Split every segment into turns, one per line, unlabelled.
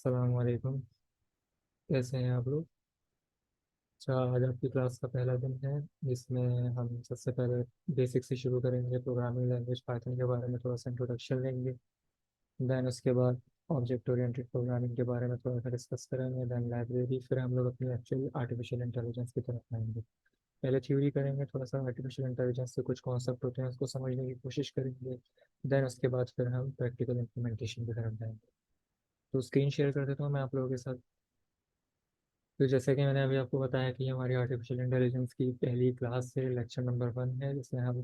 अस्सलाम वालेकुम। कैसे हैं आप लोग? अच्छा, आज आपकी क्लास का पहला दिन है जिसमें हम सबसे पहले बेसिक से शुरू करेंगे। प्रोग्रामिंग लैंग्वेज पाइथन के बारे में थोड़ा सा इंट्रोडक्शन लेंगे। देन उसके बाद ऑब्जेक्ट ओरिएंटेड प्रोग्रामिंग के बारे में थोड़ा सा डिस्कस करेंगे। देन लाइब्रेरी, फिर हम लोग अपनी एक्चुअल आर्टिफिशियल इंटेलिजेंस की तरफ आएंगे। पहले थ्योरी करेंगे, थोड़ा सा आर्टिफिशियल इंटेलिजेंस से कुछ कॉन्सेप्ट होते हैं उसको समझने की कोशिश करेंगे। देन उसके बाद फिर हम प्रैक्टिकल इम्प्लीमेंटेशन की तरफ जाएंगे। तो स्क्रीन शेयर कर देता हूँ मैं आप लोगों के साथ। तो जैसे कि मैंने अभी आपको बताया कि हमारी आर्टिफिशियल इंटेलिजेंस की पहली क्लास है, लेक्चर नंबर 1 है, जिसमें हम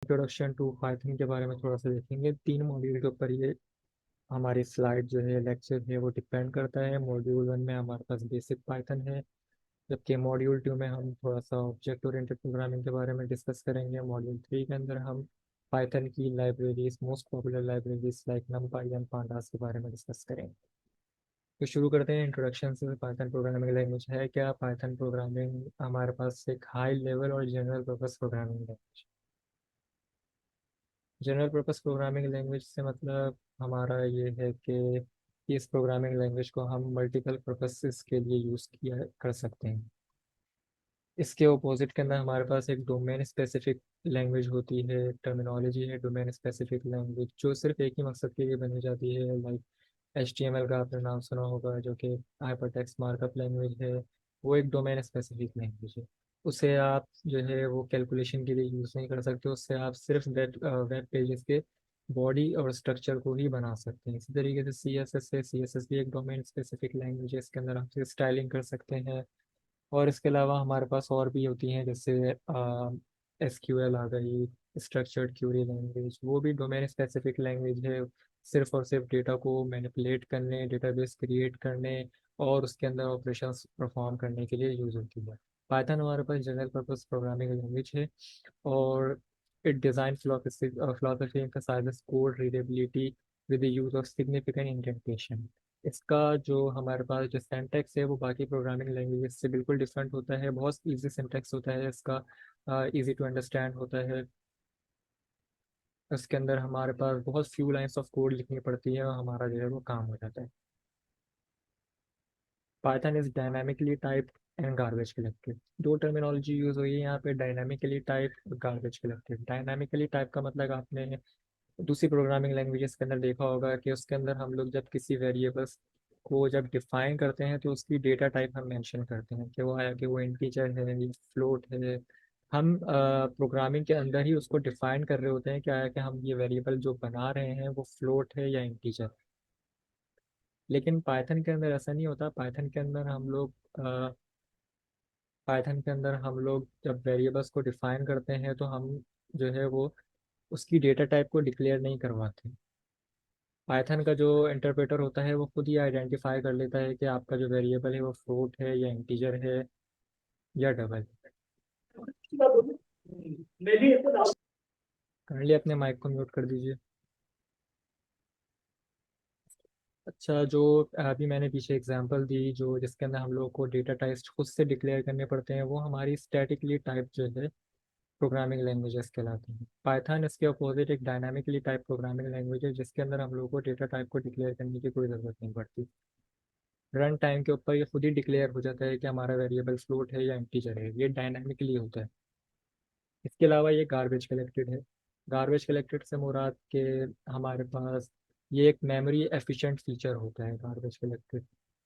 इंट्रोडक्शन टू पाइथन के बारे में थोड़ा सा देखेंगे। 3 मॉड्यूल के ऊपर ये हमारी स्लाइड जो है, लेक्चर है, वो डिपेंड करता है। मॉड्यूल 1 में हमारे पास बेसिक पाइथन है, जबकि मॉड्यूल 2 में हम थोड़ा सा ऑब्जेक्ट ओरिएंटेड प्रोग्रामिंग के बारे में डिस्कस करेंगे। मॉड्यूल 3 के अंदर हम पाइथन की libraries, most popular libraries like नमपाई and pandas के बारे में डिस्कस करेंगे। तो शुरू करते हैं इंट्रोडक्शन से। पाइथन प्रोग्रामिंग लैंग्वेज है क्या? पाइथन प्रोग्रामिंग हमारे पास एक हाई लेवल और general purpose programming language. General purpose programming language से मतलब हमारा ये है कि इस प्रोग्रामिंग लैंग्वेज को हम मल्टीपल पर्पसेस के लिए यूज़ किया कर सकते हैं। इसके अपोजिट के अंदर हमारे पास एक डोमेन स्पेसिफिक लैंग्वेज होती है, टर्मिनोलॉजी है डोमेन स्पेसिफिक लैंग्वेज, जो सिर्फ एक ही मकसद के लिए बनी जाती है। लाइक HTML का आपने नाम सुना होगा, जो कि हाइपर टेक्स्ट मार्कअप लैंग्वेज है। वो एक डोमेन स्पेसिफिक लैंग्वेज है। उसे आप जो है वो कैलकुलेशन के लिए यूज़ नहीं कर सकते। उससे आप सिर्फ वेब पेजेस के बॉडी और स्ट्रक्चर को ही बना सकते हैं। इसी तरीके से CSS है। CSS भी एक डोमेन स्पेसिफिक लैंग्वेज है। इसके अंदर आप स्टाइलिंग कर सकते हैं। और इसके अलावा हमारे पास और भी होती हैं, जैसे SQL आ गई, स्ट्रक्चर्ड क्यूरी लैंग्वेज। वो भी डोमेन स्पेसिफिक लैंग्वेज है। सिर्फ और सिर्फ डेटा को मैनिपुलेट करने, डेटाबेस क्रिएट करने और उसके अंदर ऑपरेशंस परफॉर्म करने के लिए यूज़ होती है। पाइथन हमारे पास जनरल पर्पस प्रोग्रामिंग लैंग्वेज है। और it design philosophy emphasizes code readability with the use of significant indentation। इसका जो हमारे पास जो सिंटैक्स है वो बाकी प्रोग्रामिंग लैंग्वेज से बिल्कुल डिफरेंट होता है। बहुत इजी सिंटैक्स होता है इसका, इजी टू अंडरस्टैंड होता है। इसके अंदर हमारे पास बहुत फ्यू लाइंस ऑफ कोड लिखनी पड़ती है और हमारा जो है वो काम हो जाता है। Python is dynamically type and garbage collected. दो टर्मिनोलॉजी यूज हुई है यहाँ पे, डायनामिकली टाइप और गार्बेज कलेक्टेड। डायनामिकली टाइप का मतलब आपने दूसरी प्रोग्रामिंग लैंग्वेजेस के अंदर देखा होगा कि उसके अंदर हम लोग जब किसी वेरिएबल्स को जब डिफाइन करते हैं तो उसकी डेटा टाइप हम मेंशन करते हैं कि वो आया कि वो इंटीजर है या फ्लोट है। हम प्रोग्रामिंग के अंदर ही उसको डिफाइन कर रहे होते हैं क्या है कि हम ये वेरिएबल जो बना रहे हैं वो फ्लोट है या इंटीजर। लेकिन पाइथन के अंदर ऐसा नहीं होता। पाइथन के अंदर हम लोग जब वेरिएबल्स को डिफाइन करते हैं तो हम जो है वो उसकी डेटा टाइप को डिक्लेयर नहीं करवाते। पाइथन का जो इंटरप्रेटर होता है वो खुद ही आइडेंटिफाई कर लेता है कि आपका जो वेरिएबल है वो फ्लोट है या इंटीजर है या डबल। काइंडली अपने माइक को म्यूट कर दीजिए। अच्छा, जो अभी मैंने पीछे एग्जांपल दी जो जिसके अंदर हम लोग को डेटा टाइप्स खुद से डिक्लेयर करने पड़ते हैं, वो हमारी स्टैटिकली टाइप जो है प्रोग्रामिंग लैंग्वेजेस कहलाती हैं। पाइथन इसके अपोजिट एक डायनामिकली टाइप प्रोग्रामिंग लैंग्वेज है, जिसके अंदर हम लोग को डेटा टाइप को डिक्लेयर करने की कोई ज़रूरत नहीं पड़ती। रन टाइम के ऊपर ये खुद ही डिक्लेयर हो जाता है कि हमारा वेरिएबल फ्लोट है या इंटीजर है। ये डायनामिकली होता है। इसके अलावा ये गार्बेज कलेक्टेड है। गार्बेज कलेक्टेड से मुराद के हमारे पास ये एक मेमोरी एफिशिएंट फीचर होता है गार्बेज कलेक्टेड।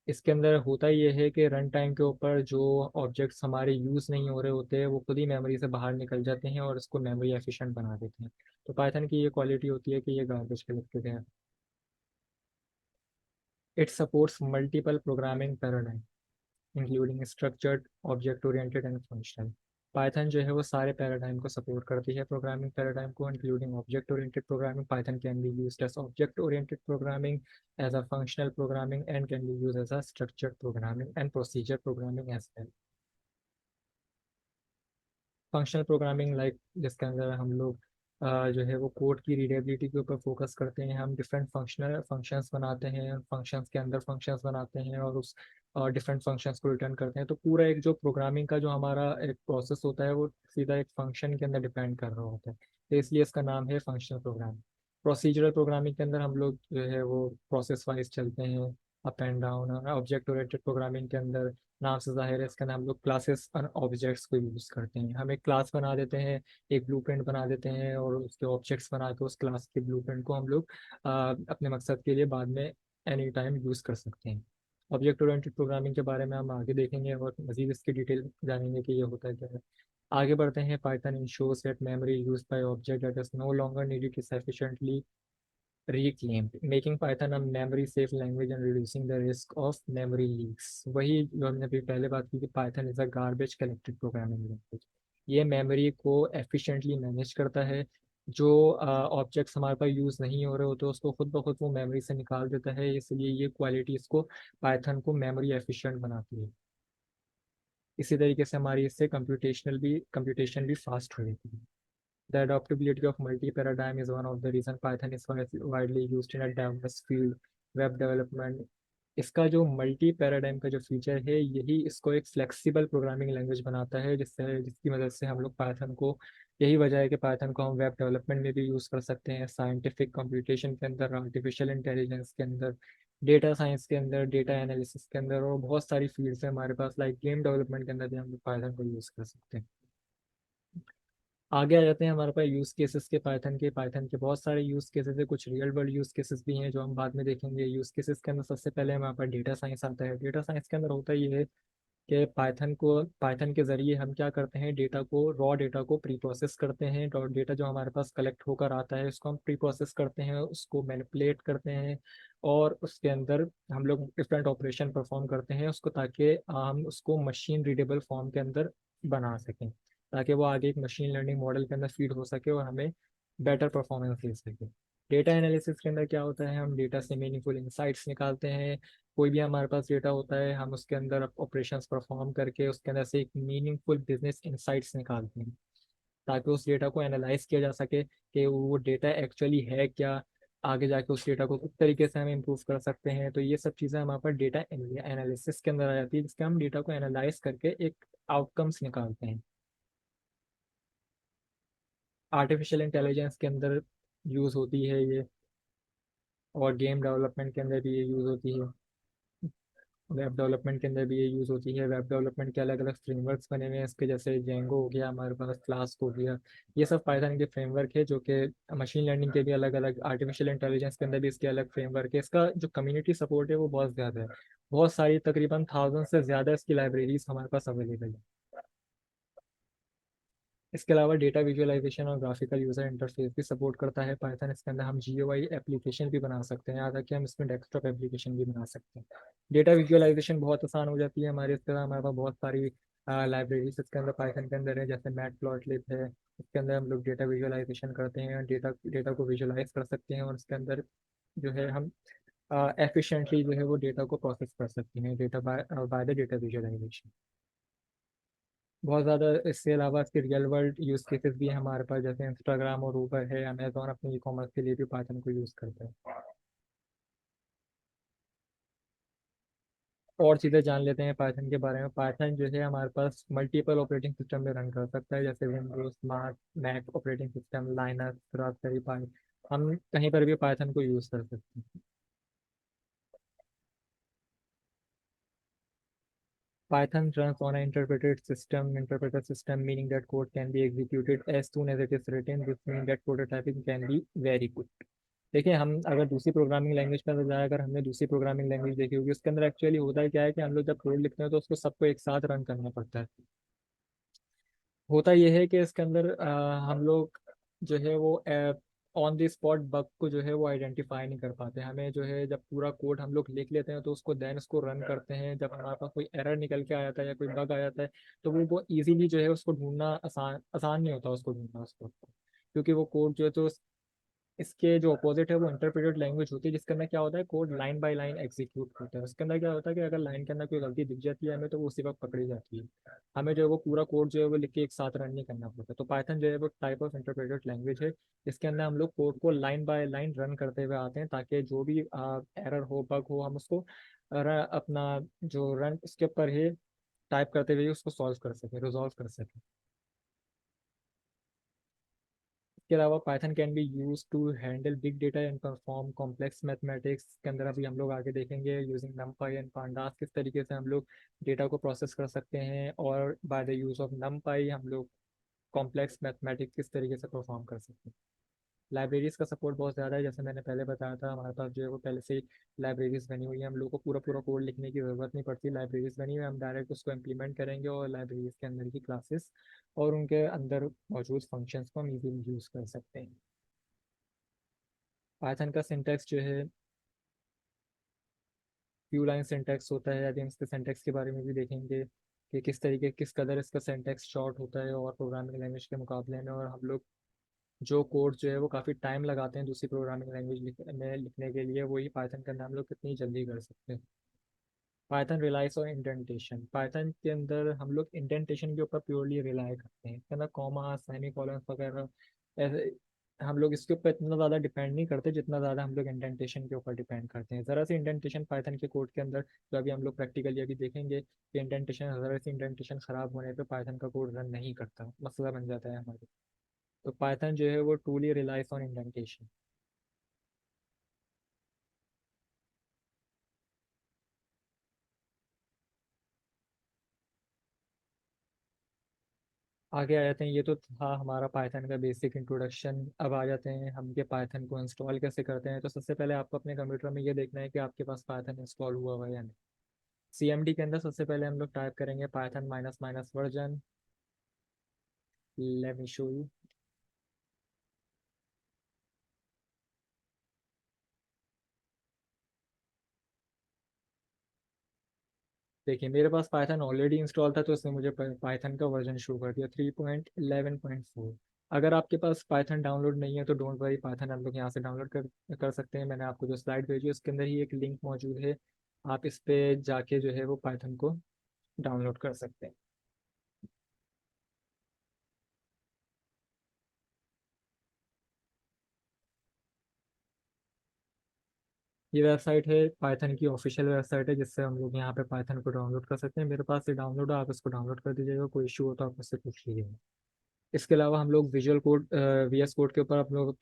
इसके अंदर होता ये है कि रन टाइम के ऊपर जो ऑब्जेक्ट्स हमारे यूज़ नहीं हो रहे होते हैं वो खुद ही मेमोरी से बाहर निकल जाते हैं और इसको मेमोरी एफिशिएंट बना देते हैं। तो पाइथन की ये क्वालिटी होती है कि ये गार्बेज कलेक्टेड है। It supports multiple programming paradigm including structured, object oriented and functional. Python जो है वो सारे पैराडाइम को सपोर्ट करती है, प्रोग्रामिंग पैराडाइम को, including object oriented programming. Python can be used as object oriented programming, as a functional programming and can be used as a structured programming and procedure programming as well. Functional programming like जिसके अंदर हम लोग जो है वो code की readability के ऊपर फोकस करते हैं। हम डिफरेंट फंक्शनल फंक्शंस बनाते हैं, फंक्शंस के अंदर फंक्शंस बनाते हैं और उस डिफरेंट फंक्शंस को रिटर्न करते हैं। तो पूरा एक जो प्रोग्रामिंग का जो हमारा एक प्रोसेस होता है वो सीधा एक फंक्शन के अंदर डिपेंड कर रहा होता है, तो इसलिए इसका नाम है फंक्शनल प्रोग्रामिंग। प्रोसीजरल प्रोग्रामिंग के अंदर हम लोग जो है वो प्रोसेस वाइज चलते हैं, अप एंड डाउन। और ऑब्जेक्ट ओरिएंटेड प्रोग्रामिंग के अंदर नाम से जाहिर है इसके अंदर हम लोग क्लासेस और ऑब्जेक्ट्स को यूज़ करते हैं। हम एक क्लास बना देते हैं, एक ब्लूप्रिंट बना देते हैं, और उसके ऑब्जेक्ट्स बना के उस क्लास के ब्लूप्रिंट को हम लोग अपने मकसद के लिए बाद में एनी टाइम यूज़ कर सकते हैं। ऑब्जेक्ट ओरिएंटेड प्रोग्रामिंग के बारे में हम आगे देखेंगे और मज़ीद इसकी डिटेल जानेंगे कि ये होता है क्या है। आगे बढ़ते हैं। Python ensures that memory used by object that is no longer needed is sufficiently reclaimed, making Python a memory safe language and reducing the risk of memory leaks। वही जो हमने अभी पहले बात की कि Python is a garbage collected programming language। ये memory को एफिशिएंटली मैनेज करता है। जो ऑब्जेक्ट्स हमारे पास यूज़ नहीं हो रहे होते उसको खुद ब खुद वो मेमोरी से निकाल देता है, इसलिए ये क्वालिटी इसको पाइथन को मेमोरी एफिशिएंट बनाती है। इसी तरीके से हमारी इससे कंप्यूटेशन भी फास्ट हो जाती है। The adaptability of multi-paradigm is one of the reason Python is widely used in a diverse field, web development। इसका जो मल्टी पैराडाइम का जो फीचर है यही इसको एक फ्लेक्सिबल प्रोग्रामिंग लैंग्वेज बनाता है, जिसकी मदद से हम लोग पाइथन को, यही वजह है कि पाइथन को हम वेब डेवलपमेंट में भी यूज़ कर सकते हैं, साइंटिफिक कंप्यूटेशन के अंदर, आर्टिफिशियल इंटेलिजेंस के अंदर, डेटा साइंस के अंदर, डेटा एनालिसिस के अंदर, और बहुत सारी फील्ड्स है हमारे पास, लाइक गेम डेवलपमेंट के अंदर भी हम लोग पाइथन को यूज़ कर सकते हैं। आगे आ जाते हैं हमारे पास यूज़ केसेस के। पाइथन के बहुत सारे यूज़ केसेस है, कुछ रियल वर्ल्ड यूज़ केसेस भी हैं जो हम बाद में देखेंगे। यूज़ केसेस के अंदर सबसे पहले हमारे पास डेटा साइंस आता है। डेटा साइंस के अंदर होता ये है कि पाइथन के ज़रिए हम क्या करते हैं, डेटा को, रॉ डेटा को प्री प्रोसेस करते हैं। और डेटा जो हमारे पास कलेक्ट होकर आता है उसको हम प्री प्रोसेस करते हैं, उसको मैनिपुलेट करते हैं, और उसके अंदर हम लोग डिफरेंट ऑपरेशन परफॉर्म करते हैं उसको, ताकि हम उसको मशीन रीडेबल फॉर्म के अंदर बना सकें, ताकि वो आगे एक मशीन लर्निंग मॉडल के अंदर फीड हो सके और हमें बेटर परफॉर्मेंस दे सके। डेटा एनालिसिस के अंदर क्या होता है, हम डेटा से मीनिंगफुल इंसाइट्स निकालते हैं। कोई भी हमारे पास डेटा होता है हम उसके अंदर ऑपरेशंस परफॉर्म करके उसके अंदर से एक मीनिंगफुल बिजनेस इंसाइट्स निकालते हैं, ताकि उस डेटा को एनालाइज किया जा सके कि वो डेटा एक्चुअली है क्या, आगे जाके उस डेटा को किस तरीके से हम इम्प्रूव कर सकते हैं। तो ये सब चीज़ें हमारे पास डेटा एनालिसिस के अंदर आ जाती है, जिसके हम डेटा को एनालाइज करके एक आउटकम्स निकालते हैं। आर्टिफिशियल इंटेलिजेंस के अंदर यूज़ होती है ये, और गेम डेवलपमेंट के अंदर भी ये यूज़ होती है। वेब डेवलपमेंट के अंदर भी ये यूज़ होती है। वेब डेवलपमेंट के अलग अलग फ्रेमवर्क्स बने हुए हैं इसके, जैसे जेंगो हो गया हमारे पास, फ्लास्क हो गया। ये सब पाइथन के फ्रेमवर्क है जो कि मशीन लर्निंग के भी अलग अलग, आर्टिफिशियल इंटेलिजेंस के अंदर भी इसके अलग फ्रेमवर्क है। इसका जो कम्युनिटी सपोर्ट है वो बहुत ज़्यादा है, बहुत सारी, तकरीबन 1000 से ज़्यादा इसकी लाइब्रेरीज हमारे पास अवेलेबल है। इसके अलावा डेटा विजुअलाइजेशन और ग्राफिकल यूजर इंटरफेस भी सपोर्ट करता है पाइथन। इसके अंदर हम GUI एप्लीकेशन भी बना सकते हैं, यहाँ तक कि हम इसमें डेस्कटॉप एप्लीकेशन भी बना सकते हैं। डेटा विजुअलाइजेशन बहुत आसान हो जाती है हमारे, इस तरह हमारे पास बहुत सारी लाइब्रेरीज इसके अंदर पाइथन के अंदर है, जैसे मैटप्लॉटलिब है। इसके अंदर हम लोग डेटा विजुअलाइजेशन करते हैं, डेटा डेटा को विजुअलाइज कर सकते हैं, और इसके अंदर जो है हम एफिशिएंटली जो है वो डेटा को प्रोसेस कर सकते हैं, data by the data visualisation. बहुत ज़्यादा इसके अलावा इसके रियल वर्ल्ड यूज़ केसेस भी हैं हमारे पास, जैसे इंस्टाग्राम और ऊबर है, अमेजोन अपने ई कॉमर्स के लिए भी पाइथन को यूज़ करता है। और चीज़ें जान लेते हैं पाइथन के बारे में। पाइथन जो है हमारे पास मल्टीपल ऑपरेटिंग सिस्टम में रन कर सकता है, जैसे Windows, smart, Mac operating system, Linux, Raspberry Pi. हम कहीं पर भी पाइथन को यूज़ कर सकते हैं। Python runs on an interpreter system, meaning that code can be executed as soon as it is written. This means that prototyping can be very good। देखिए, हम अगर दूसरी प्रोग्रामिंग लैंग्वेज पर जाए, अगर हमने दूसरी प्रोग्रामिंग लैंग्वेज देखी होगी, उसके अंदर एक्चुअली होता है क्या है कि हम लोग जब कोड लिखते हैं तो उसको सबको एक साथ रन करना पड़ता है। होता यह है कि इसके अंदर हम लोग जो है वो ऑन द स्पॉट बग को जो है वो आइडेंटिफाई नहीं कर पाते। हमें जो है जब पूरा कोड हम लोग लिख लेते हैं तो उसको देन उसको रन करते हैं, जब हमारे पास कोई एरर निकल के आ जाता है या कोई बग आ जाता है, तो वो इजीली जो है उसको ढूंढना आसान आसान नहीं होता उसको ढूंढना उसको, क्योंकि वो कोड जो है, तो इसके जो अपोजिट है वो इंटरप्रेटेड लैंग्वेज होती है, जिसके अंदर क्या होता है, code line by line execute होता है। उसके अंदर क्या होता है कि अगर लाइन के अंदर कोई गलती दिख जाती है हमें, तो वो उसी वक्त पकड़ी जाती है। हमें जो है वो पूरा कोड जो है वो लिख के एक साथ रन नहीं करना पड़ता। तो पाइथन जो है वो टाइप ऑफ इंटरप्रेटेड लैंग्वेज है, इसके अंदर हम लोग कोड को लाइन बाय लाइन रन करते हुए आते हैं, ताकि जो भी एरर हो, बग हो, हम उसको अपना जो रन इसके ऊपर है टाइप करते हुए उसको सॉल्व कर सकें, रिजॉल्व कर सकें। इसके अलावा Python can be use to handle big data and perform complex mathematics के अंदर अभी हम लोग आगे देखेंगे यूजिंग numpy एंड pandas किस तरीके से हम लोग डेटा को प्रोसेस कर सकते हैं, और by the use of numpy हम लोग कॉम्प्लेक्स मैथमेटिक्स किस तरीके से परफॉर्म कर सकते हैं। लाइब्रेरीज का सपोर्ट बहुत ज़्यादा है, जैसे मैंने पहले बताया था हमारे पास जो है वो पहले से ही लाइब्रेरीज बनी हुई है, हम लोग को पूरा पूरा कोड लिखने की ज़रूरत नहीं पड़ती, लाइब्रेरीज बनी हुई है, हम डायरेक्ट उसको इम्प्लीमेंट करेंगे और लाइब्रेरीज के अंदर की क्लासेस और उनके अंदर मौजूद फंक्शंस को हम इजीली यूज़ कर सकते हैं। पाइथन का सिंटैक्स जो है फ्यू लाइन सिंटैक्स होता है, यदि हम इसके सिंटैक्स के बारे में भी देखेंगे कि किस तरीके किस कदर इसका सिंटैक्स शॉर्ट होता है और प्रोग्रामिंग लैंग्वेज के मुकाबले में, और हम लोग जो कोड जो है वो काफ़ी टाइम लगाते हैं दूसरी प्रोग्रामिंग लैंग्वेज में लिखने के लिए, वही पाइथन का नाम लोग कितनी जल्दी कर सकते हैं। Python relies on indentation, Python के अंदर हम लोग इंडेंटेशन के ऊपर प्योरली रिलाई करते हैं, है ना, कॉमा सेमी कॉलन वगैरह ऐसे हम लोग इसके ऊपर इतना ज़्यादा डिपेंड नहीं करते जितना ज़्यादा हम लोग इंडेंटेशन के ऊपर डिपेंड करते हैं। ज़रा सी इंडेंटेशन पाइथन के कोड के अंदर जो अभी हम लोग प्रैक्टिकली अभी देखेंगे कि इंडेंटेशन ज़रा सी इंडेंटेशन ख़राब होने पे पाइथन का कोड रन नहीं करता, मसला बन जाता है हमारे। तो पाइथन जो है वो ट्रूली रिलाइज ऑन इंडेंटेशन। आगे आ जाते हैं, ये तो था हमारा पाइथन का बेसिक इंट्रोडक्शन। अब आ जाते हैं हम के पाइथन को इंस्टॉल कैसे करते हैं। तो सबसे पहले आपको अपने कंप्यूटर में ये देखना है कि आपके पास पाइथन इंस्टॉल हुआ हुआ है या नहीं। सीएमडी के अंदर सबसे पहले हम लोग टाइप करेंगे Python minus minus version. Let me show you. देखिए मेरे पास पाइथन ऑलरेडी इंस्टॉल था, तो इसने मुझे पाइथन का वर्जन शो कर दिया 3.11.4। अगर आपके पास पाइथन डाउनलोड नहीं है तो डोंट वरी, पाइथन हम लोग यहाँ से डाउनलोड कर सकते हैं। मैंने आपको जो स्लाइड भेजी है उसके अंदर ही एक लिंक मौजूद है, आप इस पे जाके जो है वो पाइथन को डाउनलोड कर सकते हैं। ये वेबसाइट है पाइथन की ऑफिशियल वेबसाइट है, जिससे हम लोग यहाँ पे पाइथन को डाउनलोड कर सकते हैं। मेरे पास ये डाउनलोड है, आप इसको डाउनलोड कर दीजिएगा, कोई इशू हो तो आप मुझसे पूछ लीजिएगा। इसके अलावा हम लोग विजुअल कोड वीएस कोड के ऊपर हम लोग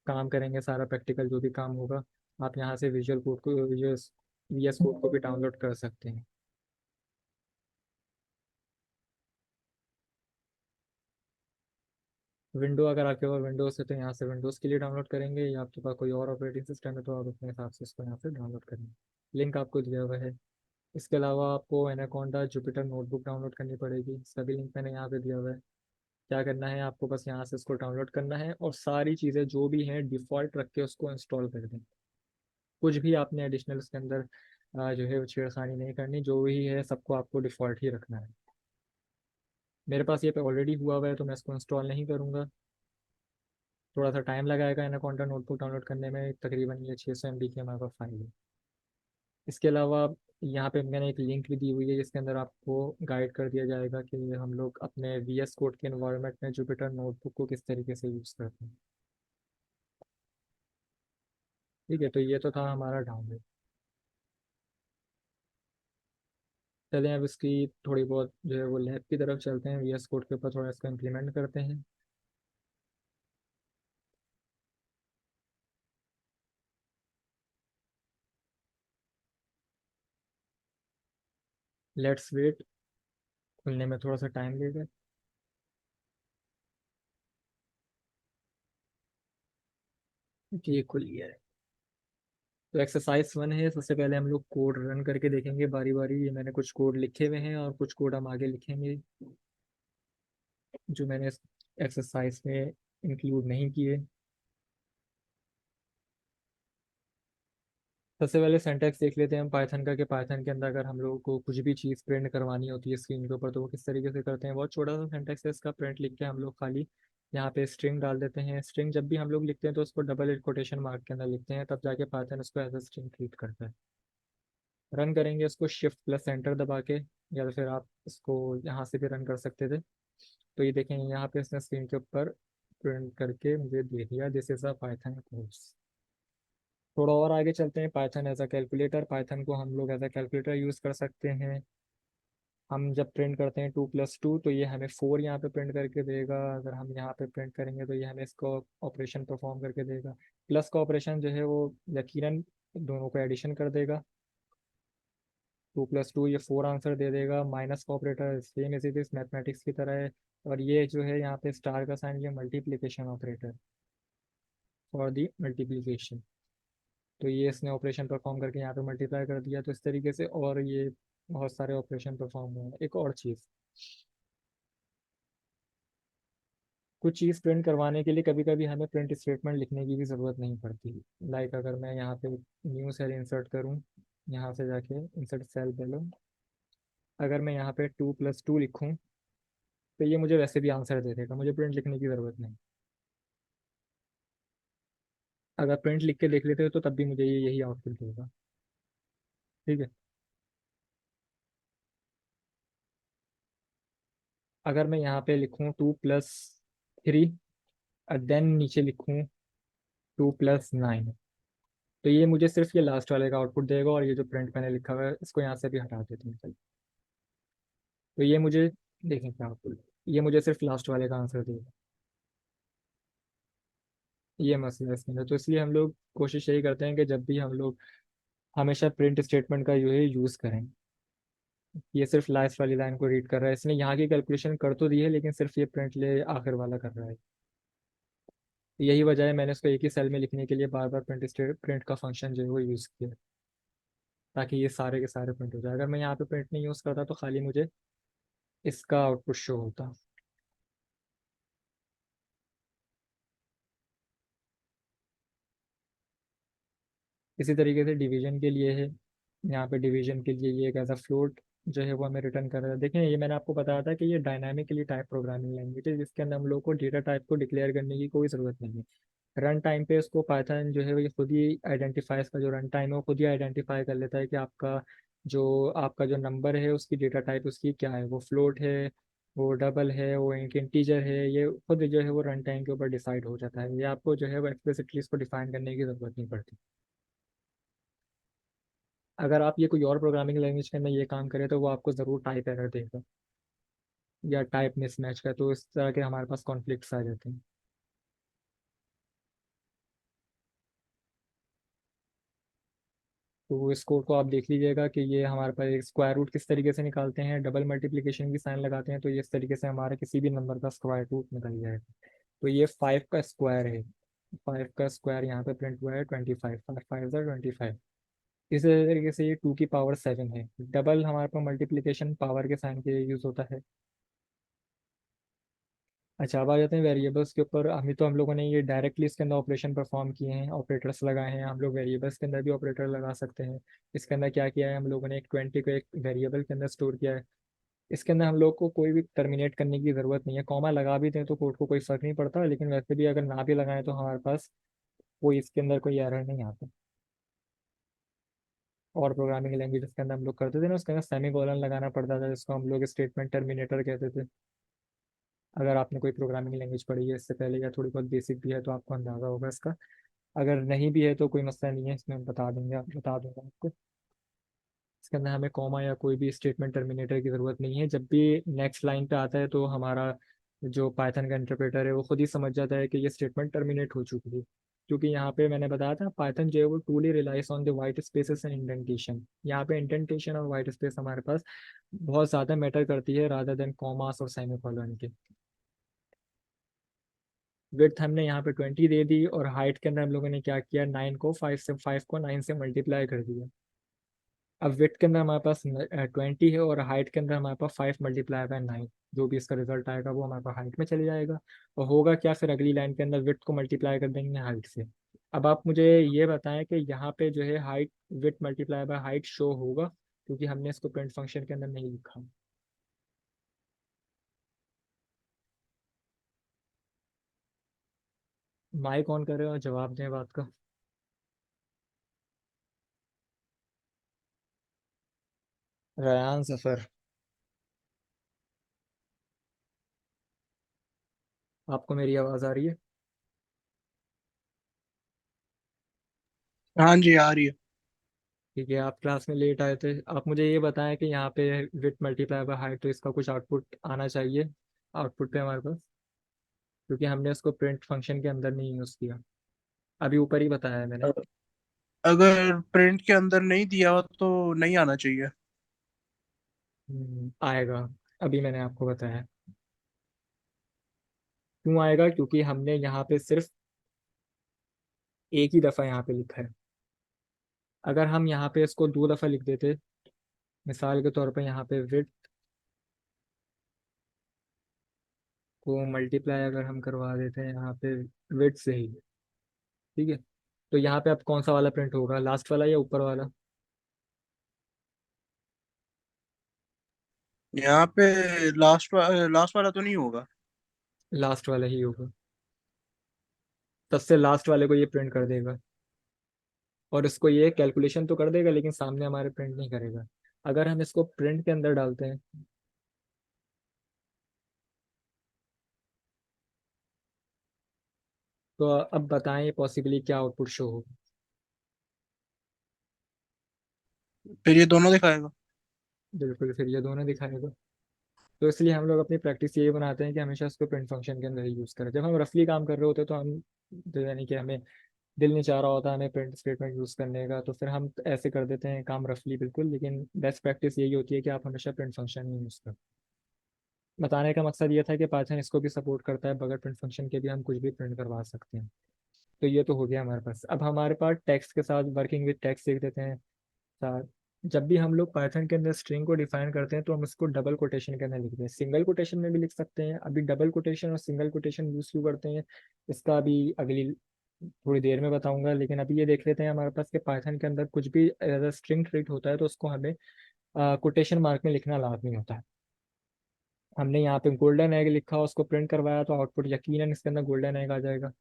काम करेंगे, सारा प्रैक्टिकल जो भी काम होगा आप यहाँ से विजुअल कोड को वीएस कोड को भी डाउनलोड कर सकते हैं। विंडो अगर आपके पास विंडोज़ है तो यहाँ से विंडोज़ के लिए डाउनलोड करेंगे, या आपके पास कोई और ऑपरेटिंग सिस्टम है तो आप अपने हिसाब से इसको यहाँ से डाउनलोड करेंगे। लिंक आपको दिया हुआ है। इसके अलावा आपको एनाकोंडा जुपिटर नोटबुक डाउनलोड करनी पड़ेगी, सभी लिंक मैंने यहाँ पे दिया हुआ है। क्या करना है आपको, बस यहाँ से इसको डाउनलोड करना है और सारी चीज़ें जो भी हैं डिफ़ॉल्ट रख के उसको इंस्टॉल कर दें। कुछ भी आपने एडिशनल उसके अंदर जो है वो छेड़खानी नहीं करनी, जो भी है सबको आपको डिफ़ॉल्ट ही रखना है। मेरे पास ये पे ऑलरेडी हुआ हुआ है तो मैं इसको इंस्टॉल नहीं करूँगा, थोड़ा सा टाइम लगाएगा एनाकोंडा नोटबुक डाउनलोड करने में। तकरीबन ये 600 MB की हमारे पास फाइल है। इसके अलावा यहाँ पे मैंने एक लिंक भी दी हुई है जिसके अंदर आपको गाइड कर दिया जाएगा कि हम लोग अपने वीएस कोड के इन्वायरमेंट में जुपिटर नोटबुक को किस तरीके से यूज़ करते हैं। ठीक है, तो ये तो था हमारा डाउनलोड। चलें अब इसकी थोड़ी बहुत जो है वो लैब की तरफ चलते हैं, वीएस कोड के ऊपर थोड़ा इसको इम्प्लीमेंट करते हैं। लेट्स वेट, खुलने में थोड़ा सा टाइम लेगा। ये खुल गया है। तो एक्सरसाइज 1 है, सबसे पहले हम लोग कोड रन करके देखेंगे बारी बारी। ये मैंने कुछ कोड लिखे हुए हैं और कुछ कोड हम आगे लिखेंगे जो मैंने इस एक्सरसाइज में इंक्लूड नहीं किए। सबसे पहले सिंटैक्स देख लेते हैं हम पाइथन का, कि पाइथन के अंदर अगर हम लोगों को कुछ भी चीज़ प्रिंट करवानी होती है स्क्रीन के ऊपर तो वो किस तरीके से करते हैं। बहुत छोटा सा सिंटैक्स है इसका, प्रिंट लिख के हम लोग खाली यहाँ पे स्ट्रिंग डाल देते हैं। स्ट्रिंग जब भी हम लोग लिखते हैं तो उसको डबल कोटेशन मार्क के अंदर लिखते हैं, तब जाके पाइथन उसको एज ए स्ट्रिंग ट्रीट करता है। रन करेंगे इसको शिफ्ट प्लस एंटर दबा के, या तो फिर आप इसको यहाँ से भी रन कर सकते थे। तो ये देखें यहाँ पे इसने स्क्रीन के ऊपर प्रिंट करके मुझे दे दिया, this is a Python course. थोड़ा और आगे चलते हैं, Python as a calculator. Python को हम लोग एज अ कैलकुलेटर यूज़ कर सकते हैं। हम जब प्रिंट करते हैं 2+2 तो ये हमें 4 यहाँ पे प्रिंट करके देगा। अगर हम यहाँ पे प्रिंट करेंगे तो ये हमें इसको ऑपरेशन परफॉर्म करके देगा। प्लस का ऑपरेशन जो है वो यकीनन दोनों को एडिशन कर देगा। 2+2 ये 4 आंसर दे देगा। माइनस का operator same as it is mathematics की तरह है। और ये जो है यहाँ पे स्टार का साइन, ये multiplication operator for the multiplication. तो ये इसने ऑपरेशन परफॉर्म करके यहाँ पे मल्टीप्लाई कर दिया। तो इस तरीके से और ये बहुत सारे ऑपरेशन परफॉर्म हुए हैं। एक और चीज़, कुछ चीज़ प्रिंट करवाने के लिए कभी कभी हमें प्रिंट स्टेटमेंट लिखने की भी ज़रूरत नहीं पड़ती। लाइक अगर मैं यहाँ पे न्यू सेल इंसर्ट करूँ, यहाँ से जाके इंसर्ट सेल पे लो, अगर मैं यहाँ पे 2+2 लिखूँ तो ये मुझे वैसे भी आंसर दे देगा, मुझे प्रिंट लिखने की ज़रूरत नहीं। अगर प्रिंट लिख के देख लेते हो तो तब भी मुझे ये यही आउटपुट देगा। ठीक है। अगर मैं यहाँ पे लिखूँ 2+3 और देन नीचे लिखूँ 2+9, तो ये मुझे सिर्फ ये लास्ट वाले का आउटपुट देगा। और ये जो प्रिंट मैंने लिखा हुआ है इसको यहाँ से भी हटा देते हैं, चलिए। तो ये मुझे, देखें क्या आउटपुट, ये मुझे सिर्फ लास्ट वाले का आंसर देगा। ये मसला है इसके अंदर। तो इसलिए हम लोग कोशिश यही करते हैं कि जब भी हम लोग हमेशा प्रिंट स्टेटमेंट का जो है यूज़ करें। ये सिर्फ लास्ट वाली लाइन को रीड कर रहा है, इसने यहाँ की कैलकुलेशन कर तो दी है लेकिन सिर्फ ये प्रिंट ले आखिर वाला कर रहा है। यही वजह है मैंने इसको एक ही सेल में लिखने के लिए बार बार प्रिंट का फंक्शन जो है वो यूज़ किया, ताकि ये सारे के सारे प्रिंट हो जाए। अगर मैं यहाँ पे प्रिंट नहीं यूज़ करता तो खाली मुझे इसका आउटपुट शो होता। इसी तरीके से डिवीजन के लिए है। यहाँ पे डिवीजन के लिए ये एक एज अ फ्लोट जो है वो हमें रिटर्न कर रहा है। देखें, ये मैंने आपको बताया था कि ये डायनामिकली टाइप प्रोग्रामिंग लैंग्वेज है जिसके अंदर हम लोग को डेटा टाइप को डिक्लेयर करने की कोई ज़रूरत नहीं है। रन टाइम पे उसको पाइथन जो है वो ये खुद ही आइडेंटिफाई, इसका जो रन टाइम है वो खुद ही आइडेंटिफाई कर लेता है कि आपका जो नंबर है उसकी डेटा टाइप उसकी क्या है, वो फ्लोट है, वो डबल है, वो एक इंटीजर है। ये खुद जो है वो रन टाइम के ऊपर डिसाइड हो जाता है। ये आपको जो है वो एक्सप्लिसिटली इसको डिफाइन करने की ज़रूरत नहीं पड़ती। अगर आप ये कोई और प्रोग्रामिंग लैंग्वेज के अंदर ये काम करें तो वो आपको ज़रूर टाइप एरर देगा या टाइप मिसमैच का। तो इस तरह के हमारे पास कॉन्फ्लिक्ट्स आ जाते हैं। तो इस कोड को आप देख लीजिएगा कि ये हमारे पास एक स्क्वायर रूट किस तरीके से निकालते हैं, डबल मल्टीप्लिकेशन की साइन लगाते हैं तो ये इस तरीके से हमारे किसी भी नंबर का स्क्वायर रूट निकल जाएगा। तो ये 5 का स्क्वायर है। 5 का स्क्वायर यहाँ पे प्रिंट हुआ है 25, 5 5 25। इसी तरीके से ये 2 की पावर 7 है। डबल हमारे पास मल्टीप्लिकेशन पावर के साइन के यूज़ होता है। अच्छा, अब आ जाते हैं वेरिएबल्स के ऊपर। अभी तो हम लोगों ने ये डायरेक्टली इसके अंदर ऑपरेशन परफॉर्म किए हैं, ऑपरेटर्स लगाए हैं। हम लोग वेरिएबल्स के अंदर भी ऑपरेटर लगा सकते हैं। इसके अंदर क्या किया है, हम लोगों ने एक 20 को एक वेरिएबल के अंदर स्टोर किया है। इसके अंदर हम लोग को कोई भी टर्मिनेट करने की ज़रूरत नहीं है। कॉमा लगा भी दें तो कोड को कोई फ़र्क नहीं पड़ता, लेकिन वैसे भी अगर ना भी लगाएं तो हमारे पास कोई इसके अंदर कोई एरर नहीं आता। और प्रोग्रामिंग लैंग्वेज के अंदर हम लोग करते थे ना, उसके अंदर सेमी कोलन लगाना पड़ता था जिसको हम लोग स्टेटमेंट टर्मिनेटर कहते थे। अगर आपने कोई प्रोग्रामिंग लैंग्वेज पढ़ी है इससे पहले या थोड़ी बहुत बेसिक भी है तो आपको अंदाज़ा होगा इसका। अगर नहीं भी है तो कोई मसला नहीं है, इसमें हम बता देंगे, आप बता दूंगा आपको। इसके अंदर हमें कॉमा या कोई भी स्टेटमेंट टर्मिनेटर की ज़रूरत नहीं है। जब भी नेक्स्ट लाइन पे आता है तो हमारा जो पाइथन का इंटरप्रेटर है वो खुद ही समझ जाता है कि ये स्टेटमेंट टर्मिनेट हो चुकी है। क्योंकि यहाँ पे मैंने बताया था पाइथन जो है वो truly relies on the white spaces and indentation. यहाँ पे इंडेंटेशन और वाइट स्पेस हमारे पास बहुत ज़्यादा मैटर करती है रादर देन कॉमास और सेमीकोलन के। विड्थ हमने यहाँ पे 20 दे दी और हाइट के अंदर हम लोगों ने क्या किया, 5 को 9 से मल्टीप्लाई कर दिया। अब विड्थ के अंदर हमारे पास 20 है और हाइट के अंदर हमारे पास 5 × 9। जो भी इसका रिजल्ट आएगा वो हमारे पास हाइट में चले जाएगा। और होगा क्या, फिर अगली लाइन के अंदर विड्थ को मल्टीप्लाई कर देंगे हाइट से। अब आप मुझे ये बताएं कि यहाँ पे जो है height, width multiply by height show होगा, क्योंकि हमने इसको प्रिंट फंक्शन के अंदर नहीं लिखा। माइक ऑन करें और जवाब दें बात का। रयान सफर, आपको मेरी आवाज़ आ रही है?
हाँ जी, आ रही है।
ठीक है, आप क्लास में लेट आए थे। आप मुझे ये बताएं कि यहाँ पे विथ मल्टीप्लाई बाय हाइट, तो इसका कुछ आउटपुट आना चाहिए आउटपुट पे हमारे पास, क्योंकि हमने उसको प्रिंट फंक्शन के अंदर नहीं यूज़ किया। अभी ऊपर ही बताया है मैंने।
अगर प्रिंट के अंदर नहीं दिया हो तो नहीं आना चाहिए।
आएगा। अभी मैंने आपको बताया। क्यों आएगा? क्योंकि हमने यहाँ पे सिर्फ एक ही दफ़ा यहाँ पे लिखा है। अगर हम यहाँ पे इसको दो दफ़ा लिख देते, मिसाल के तौर पे यहाँ पे विथ को मल्टीप्लाई अगर हम करवा देते हैं यहाँ पे विथ से ही, ठीक है, तो यहाँ पे अब कौन सा वाला प्रिंट होगा, लास्ट वाला या ऊपर वाला?
यहाँ पे लास्ट वाला तो नहीं होगा।
लास्ट वाला ही होगा। सबसे लास्ट वाले को ये प्रिंट कर देगा, और इसको ये कैलकुलेशन तो कर देगा लेकिन सामने हमारे प्रिंट नहीं करेगा। अगर हम इसको प्रिंट के अंदर डालते हैं, तो अब बताएं पॉसिबली क्या आउटपुट शो होगा?
फिर ये दोनों दिखाएगा।
बिल्कुल, फिर ये दोनों दिखाएगा। तो इसलिए हम लोग अपनी प्रैक्टिस यही बनाते हैं कि हमेशा इसको प्रिंट फंक्शन के अंदर ही यूज़ करें। जब हम रफली काम कर रहे होते हैं तो हम, तो यानी कि हमें दिल नहीं चाह रहा होता हमें प्रिंट स्टेटमेंट यूज़ करने का, तो फिर हम ऐसे कर देते हैं काम रफली बिल्कुल, लेकिन बेस्ट प्रैक्टिस यही होती है कि आप हमेशा प्रिंट फंक्शन ही यूज़ करें। बताने का मकसद ये था कि पाइथन इसको भी सपोर्ट करता है, बगैर प्रिंट फंक्शन के भी हम कुछ भी प्रिंट करवा सकते हैं। तो ये तो हो गया हमारे पास। अब हमारे पास टेक्स्ट के साथ वर्किंग विद टेक्स्ट सीख देते हैं साथ। जब भी हम लोग पाइथन के अंदर स्ट्रिंग को डिफाइन करते हैं तो हम उसको डबल कोटेशन के अंदर लिखते हैं, सिंगल कोटेशन में भी लिख सकते हैं। अभी डबल कोटेशन और सिंगल कोटेशन यूज क्यों करते हैं, इसका अभी अगली थोड़ी देर में बताऊंगा, लेकिन अभी ये देख लेते हैं हमारे पास कि पाइथन के अंदर कुछ भी एज अ स्ट्रिंग ट्रीट होता है तो उसको हमें कोटेशन मार्क में लिखना लाजमी होता है। हमने यहाँ पे गोल्डन एग लिखा, उसको प्रिंट करवाया, तो आउटपुट यकीनन इसके अंदर गोल्डन एग आ जाएगा।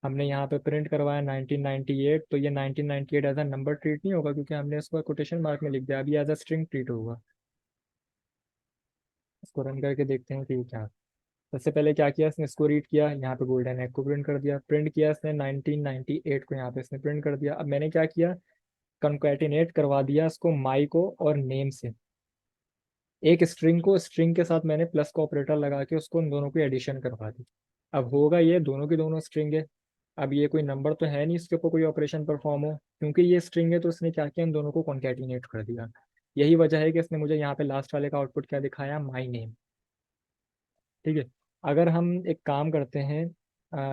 हमने यहाँ पे प्रिंट करवाया 1998, तो ये 1998 एज अ नंबर ट्रीट नहीं होगा, क्योंकि हमने इसको कोटेशन मार्क में लिख दिया। अभी एज अ स्ट्रिंग ट्रीट होगा। इसको रन करके देखते हैं कि ये क्या है। सबसे पहले क्या किया इसने, इसको रीड किया, यहाँ पे गोल्डन एग को प्रिंट कर दिया, प्रिंट किया इसने 1998 को, यहाँ पे इसने प्रिंट कर दिया। अब मैंने क्या किया, कंकैटिनेट करवा दिया इसको माई को और नेम से। एक स्ट्रिंग को स्ट्रिंग के साथ मैंने प्लस का ऑपरेटर लगा के उसको उन दोनों की एडिशन करवा दी। अब होगा ये दोनों की दोनों स्ट्रिंग है। अब ये कोई नंबर तो है नहीं इसके ऊपर कोई ऑपरेशन परफॉर्म हो, क्योंकि ये स्ट्रिंग है, तो इसने क्या किया, इन दोनों को कॉन्कैटिनेट कर दिया। यही वजह है कि इसने मुझे यहाँ पे लास्ट वाले का आउटपुट क्या दिखाया, माई नेम। ठीक है। अगर हम एक काम करते हैं,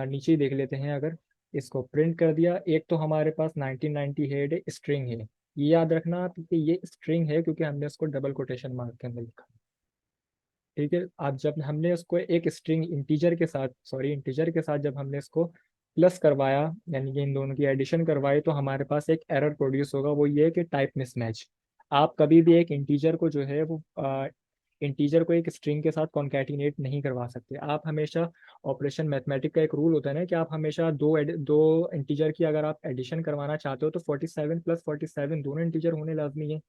नीचे ही देख लेते हैं। अगर इसको प्रिंट कर दिया, एक तो हमारे पास 1998 स्ट्रिंग है, ये याद रखना आप कि ये स्ट्रिंग है क्योंकि हमने इसको डबल कोटेशन मार्क के अंदर लिखा। ठीक है। अब जब हमने उसको एक स्ट्रिंग इंटीजर के साथ, सॉरी इंटीजर के साथ जब हमने इसको प्लस करवाया, यानी कि इन दोनों की एडिशन करवाई, तो हमारे पास एक एरर प्रोड्यूस होगा, वो ये है कि टाइप मिसमैच। आप कभी भी एक इंटीजर को जो है वो इंटीजर को एक स्ट्रिंग के साथ कॉन्कैटिनेट नहीं करवा सकते। आप हमेशा, ऑपरेशन मैथमेटिक का एक रूल होता है ना कि आप हमेशा दो इंटीजर की अगर आप एडिशन करवाना चाहते हो तो 47 प्लस 47 दोनों इंटीजर होने लाजमी है।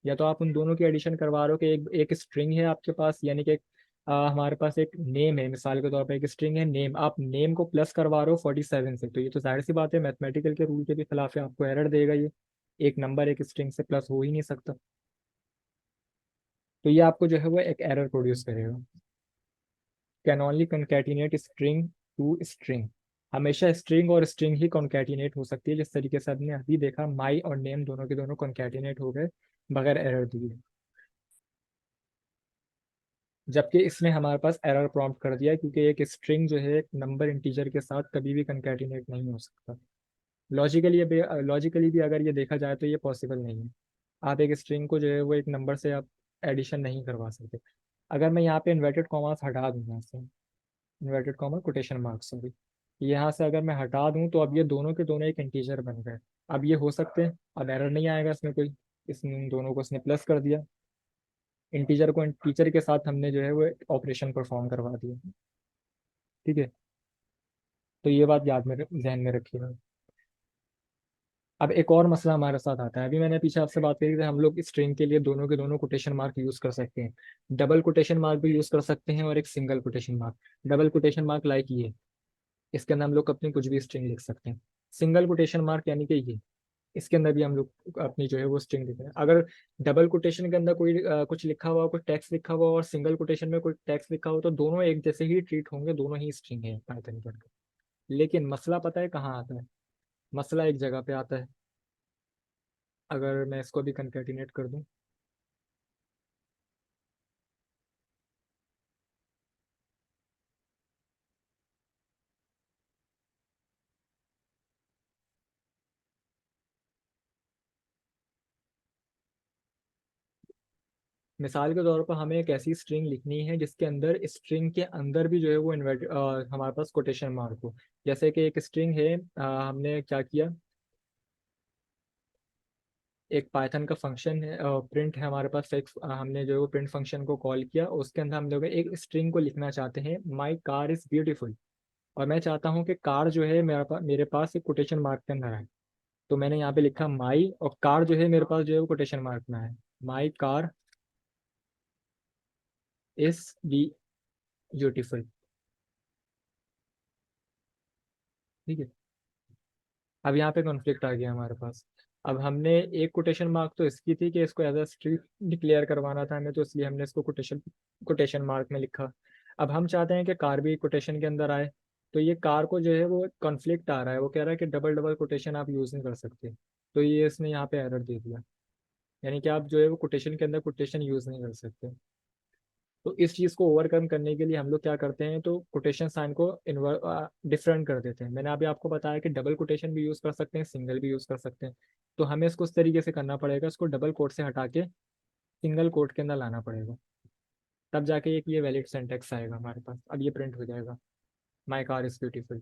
या तो आप उन दोनों की एडिशन करवा रहे हो कि एक एक स्ट्रिंग है आपके पास, यानी कि हमारे पास एक नेम है, मिसाल के तौर पर एक स्ट्रिंग है नेम, आप नेम को प्लस करवा रहे हो 47 से, तो ये तो जाहिर सी बात है मैथमेटिकल के रूल के भी खिलाफ है, आपको एरर देगा ये। एक नंबर एक स्ट्रिंग से प्लस हो ही नहीं सकता। तो ये आपको जो है वो एक एरर प्रोड्यूस करेगा। Can only concatenate string to string. हमेशा स्ट्रिंग और स्ट्रिंग ही कॉन्कैटिनेट हो सकती है, जिस तरीके से हमने अभी देखा माई और नेम दोनों के दोनों कॉन्कैटिनेट हो गए बगैर एरर दिए। जबकि इसने हमारे पास एरर प्रॉम्प्ट कर दिया, क्योंकि एक स्ट्रिंग जो है एक नंबर इंटीजर के साथ कभी भी कंकैटिनेट नहीं हो सकता। लॉजिकली भी अगर ये देखा जाए तो ये पॉसिबल नहीं है। आप एक स्ट्रिंग को जो है वो एक नंबर से आप एडिशन नहीं करवा सकते। अगर मैं यहाँ पे इन्वर्टेड कॉमास हटा दूँ यहाँ से, inverted comma quotation mark sorry, यहाँ से अगर मैं हटा दूँ तो अब ये दोनों के दोनों एक इंटीजर बन गए। अब ये हो सकते हैं, अब एरर नहीं आएगा इसमें कोई। इस इन दोनों को इसने प्लस कर दिया, इंटीजर को टीचर के साथ हमने जो है वो ऑपरेशन परफॉर्म करवा दिया। ठीक है। तो ये बात याद में जहन में रखिएगा। अब एक और मसला हमारे साथ आता है। अभी मैंने पीछे आपसे बात करी थी हम लोग स्ट्रिंग के लिए दोनों के दोनों कोटेशन मार्क यूज कर सकते हैं। डबल कोटेशन मार्क भी यूज कर सकते हैं और एक single quotation mark. Double quotation mark like ये, इसके अंदर हम लोग अपनी कुछ भी स्ट्रिंग लिख सकते हैं। सिंगल कोटेशन मार्क यानी कि ये, इसके अंदर भी हम लोग अपनी जो है वो स्ट्रिंग लिख रहे हैं। अगर डबल कोटेशन के अंदर कोई कुछ लिखा हुआ, कुछ टेक्स्ट लिखा हुआ, और सिंगल कोटेशन में कोई टेक्स्ट लिखा हो, तो दोनों एक जैसे ही ट्रीट होंगे, दोनों ही स्ट्रिंग है पाइथन के अंदर। लेकिन मसला पता है कहाँ आता है? मसला एक जगह पे आता है। अगर मैं इसको भी कंकेटिनेट कर दूं, मिसाल के तौर पर हमें एक ऐसी स्ट्रिंग लिखनी है जिसके अंदर स्ट्रिंग के अंदर भी जो है वो इन्वर्ट हमारे पास कोटेशन मार्क हो। जैसे कि एक स्ट्रिंग है, हमने क्या किया, एक पाइथन का फंक्शन है, प्रिंट है हमारे पास फिक्स, हमने जो है वो प्रिंट फंक्शन को कॉल किया, और उसके अंदर हम लोग एक स्ट्रिंग को लिखना चाहते हैं, माई कार इज ब्यूटीफुल। और मैं चाहता हूँ कि कार जो है मेरे पास एक कोटेशन मार्क के अंदर है। तो मैंने यहाँ पे लिखा माई, और कार जो है मेरे पास जो है वो कोटेशन मार्क में है। My car is beautiful. ठीक है। अब यहाँ पे कॉन्फ्लिक्ट आ गया हमारे पास। अब हमने एक कोटेशन मार्क तो इसकी थी कि इसको एज अ स्ट्रिंग डिक्लेयर करवाना था हमें, तो इसलिए हमने इसको कोटेशन कोटेशन मार्क में लिखा। अब हम चाहते हैं कि कार भी कोटेशन के अंदर आए। तो ये कार को जो है वो कॉन्फ्लिक्ट आ रहा है, वो कह रहा है कि डबल डबल कोटेशन आप यूज़ नहीं कर सकते। तो ये इसने यहाँ पे एरर दे दिया, यानी कि आप जो है वो कोटेशन के अंदर कोटेशन यूज़ नहीं कर सकते। तो इस चीज़ को ओवरकम करने के लिए हम लोग क्या करते हैं, तो कोटेशन साइन को डिफरेंट कर देते हैं। मैंने अभी आपको बताया कि डबल कोटेशन भी यूज़ कर सकते हैं, सिंगल भी यूज़ कर सकते हैं। तो हमें इसको उस तरीके से करना पड़ेगा, इसको डबल कोट से हटा के सिंगल कोट के अंदर लाना पड़ेगा। तब जाके एक ये वैलिड सेंटेक्स आएगा हमारे पास, अब ये प्रिंट हो जाएगा, माई कार इज ब्यूटीफुल।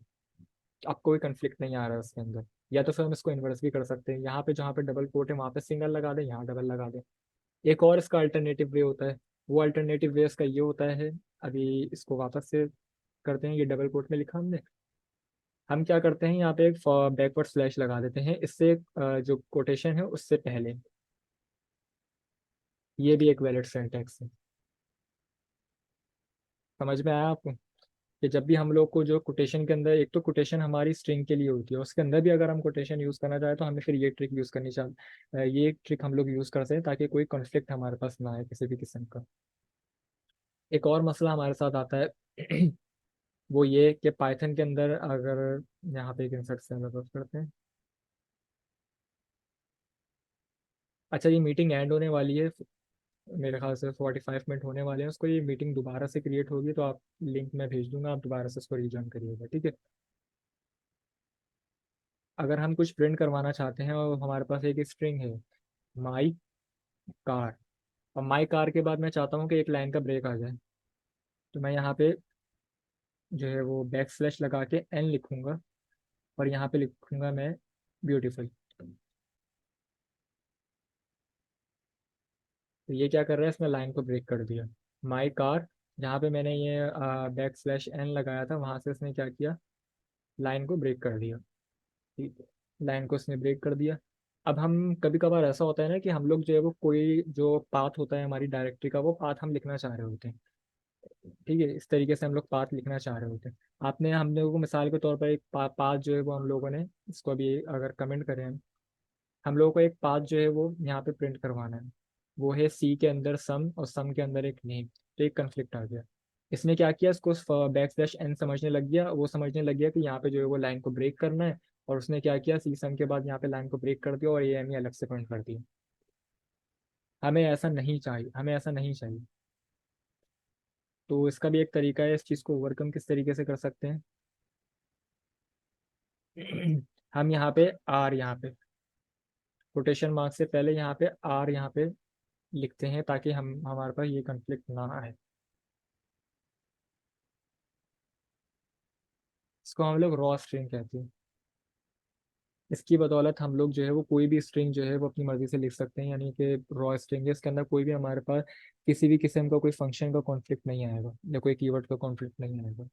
अब कोई कंफ्लिक्ट नहीं आ रहा है उसके अंदर। या तो फिर हम इसको इन्वर्स भी कर सकते हैं, यहाँ पे जहाँ पे डबल कोट है वहाँ पे सिंगल लगा दें, यहाँ डबल लगा दें। एक और इसका अल्टरनेटिव वे होता है। वो अल्टरनेटिव वे इसका ये होता है, अभी इसको वापस से करते हैं, ये डबल कोट में लिखा हमने। हम क्या करते हैं, यहाँ पे एक बैकवर्ड स्लैश लगा देते हैं, इससे जो कोटेशन है उससे पहले। ये भी एक वैलिड सिंटैक्स है। समझ में आया आपको? कि जब भी हम लोग को जो कोटेशन के अंदर, एक तो कोटेशन हमारी स्ट्रिंग के लिए होती है, उसके अंदर भी अगर हम कोटेशन यूज़ करना चाहें तो हमें फिर ये ट्रिक यूज़ करनी चाहिए, ये ट्रिक हम लोग यूज़ कर सकते हैं ताकि कोई कॉन्फ्लिक्ट हमारे पास ना आए किसी भी किस्म का। एक और मसला हमारे साथ आता है वो ये कि पाइथन के अंदर अगर, यहाँ पे एक इंसर्ट से करते हैं। अच्छा, ये मीटिंग एंड होने वाली है, मेरे ख्याल से 45 मिनट होने वाले हैं उसको। ये मीटिंग दोबारा से क्रिएट होगी, तो आप लिंक मैं भेज दूंगा, आप दोबारा से उसको रीजॉइन करिएगा, ठीक है? अगर हम कुछ प्रिंट करवाना चाहते हैं और हमारे पास एक स्ट्रिंग है, माई कार, और माई कार के बाद मैं चाहता हूँ कि एक लाइन का ब्रेक आ जाए, तो मैं यहाँ पे जो है वो बैक स्लैश लगा के एन लिखूंगा, और यहाँ पे लिखूंगा मैं ब्यूटीफुल। तो ये क्या कर रहा है, इसने लाइन को ब्रेक कर दिया। माई कार, जहाँ पे मैंने ये बैक स्लैश एन लगाया था, वहां से इसने क्या किया, लाइन को ब्रेक कर दिया। ठीक है, लाइन को इसने ब्रेक कर दिया। अब हम कभी कभार ऐसा होता है ना कि हम लोग जो है वो कोई जो पाथ होता है हमारी डायरेक्टरी का, वो पाथ हम लिखना चाह रहे होते हैं। ठीक है, इस तरीके से हम लोग पाथ लिखना चाह रहे होते हैं। आपने हम लोगों को मिसाल के तौर पर एक पाथ जो है वो हम लोगों ने, इसको अभी अगर कमेंट करें हम लोगों को एक पाथ जो है वो यहाँ पे प्रिंट करवाना है। वो है सी के अंदर सम, और सम के अंदर एक नेम। तो एक कन्फ्लिक्ट आ गया। इसने क्या किया, इसको बैक स्लैश एन समझने लग गया, वो समझने लग गया कि यहाँ पे जो है वो लाइन को ब्रेक करना है। और उसने क्या किया, सी सम के बाद यहाँ पे लाइन को ब्रेक कर दिया और ए एम ही अलग से प्रिंट कर दिया। हमें ऐसा नहीं चाहिए, हमें ऐसा नहीं चाहिए। तो इसका भी एक तरीका है, इस चीज़ को ओवरकम किस तरीके से कर सकते हैं। हम यहाँ पे आर, यहाँ पे कोटेशन मार्क से पहले यहाँ पे आर यहाँ पे लिखते हैं, ताकि हम हमारे पास ये कॉन्फ्लिक्ट ना आए। इसको हम लोग रॉ स्ट्रिंग कहते हैं। इसकी बदौलत हम लोग जो है वो कोई भी स्ट्रिंग जो है वो अपनी मर्जी से लिख सकते हैं, यानी कि रॉ स्ट्रिंग है, इसके अंदर कोई भी हमारे पास किसी भी किस्म का कोई फंक्शन का कॉन्फ्लिक्ट नहीं आएगा, या कोई कीवर्ड का कॉन्फ्लिक्ट नहीं आएगा।